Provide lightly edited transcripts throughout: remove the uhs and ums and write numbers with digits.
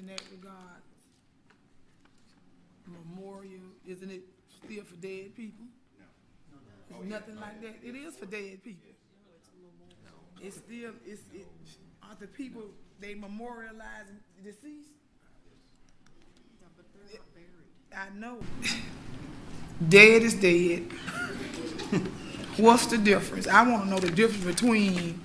that regard, memorial, isn't it still for dead people? No. It's nothing like that. It is for dead people. It's still, aren't the people, they memorialize deceased? Yeah, but they're not buried. I know. Dead is dead. What's the difference? I want to know the difference between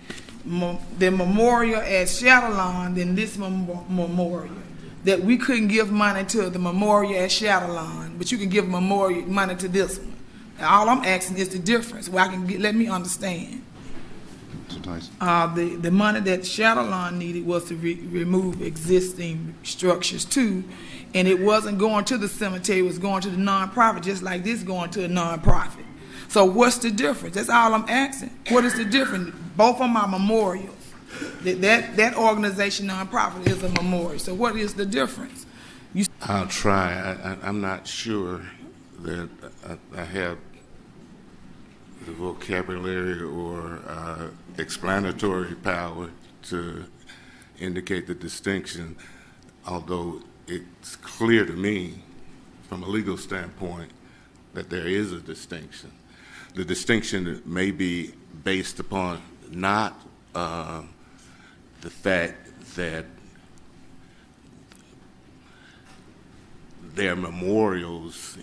the memorial at Shadowlawn and this memorial. That we couldn't give money to the memorial at Shadowlawn, but you can give memorial money to this one. And all I'm asking is the difference, where I can let me understand. The money that Shadowlawn needed was to remove existing structures too, and it wasn't going to the cemetery, it was going to the nonprofit, just like this going to a nonprofit. So what's the difference? That's all I'm asking. What is the difference? Both of them are memorials. That organization, nonprofit, is a memorial. So what is the difference? I'll try. I'm not sure that I have the vocabulary or explanatory power to indicate the distinction, although it's clear to me from a legal standpoint that there is a distinction. The distinction may be based upon not the fact that there are memorials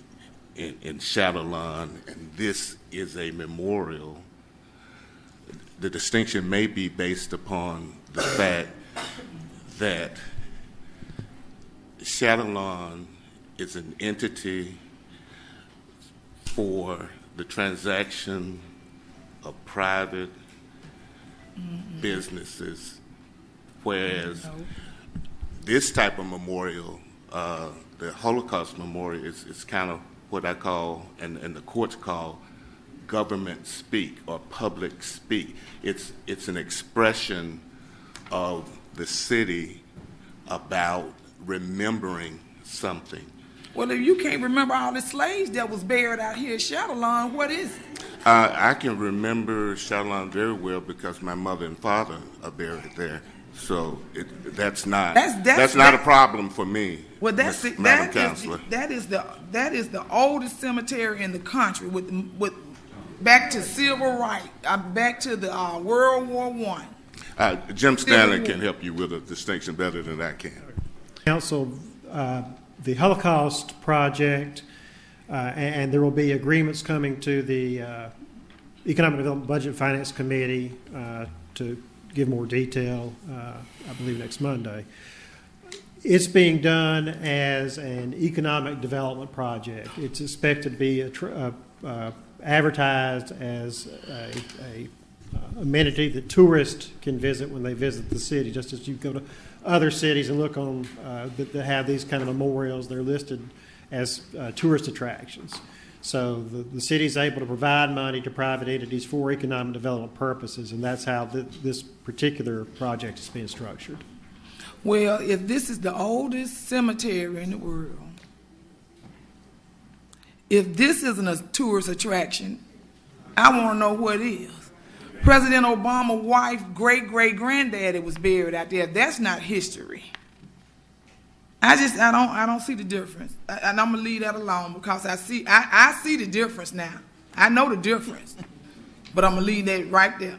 in Shadowlawn, and this is a memorial. The distinction may be based upon the fact that Shadowlawn is an entity for the transaction of private businesses, whereas this type of memorial, the Holocaust memorial, is kind of what I call, and the courts call, government speak or public speak. It's an expression of the city about remembering something. Well, if you can't remember all the slaves that was buried out here at Shadowlawn, what is it? I can remember Shadowlawn very well because my mother and father are buried there. So that's not a problem for me. Well, Madam Councilor. That is the oldest cemetery in the country with back to civil rights, back to the World War I. Jim Stanley can help you with a distinction better than I can. Council, the Holocaust project, and there will be agreements coming to the Economic Development Budget and Finance Committee to give more detail, I believe next Monday. It's being done as an economic development project. It's expected to be advertised as a amenity that tourists can visit when they visit the city, just as you go to other cities and look on that have these kind of memorials. They're listed as tourist attractions. So the city is able to provide money to private entities for economic development purposes, and that's how this particular project is being structured. Well, if this is the oldest cemetery in the world, if this isn't a tourist attraction, I want to know what is. President Obama's wife, great-great-granddaddy was buried out there. That's not history. I don't see the difference, and I'm gonna leave that alone because I see the difference now. I know the difference, but I'm gonna leave that right there.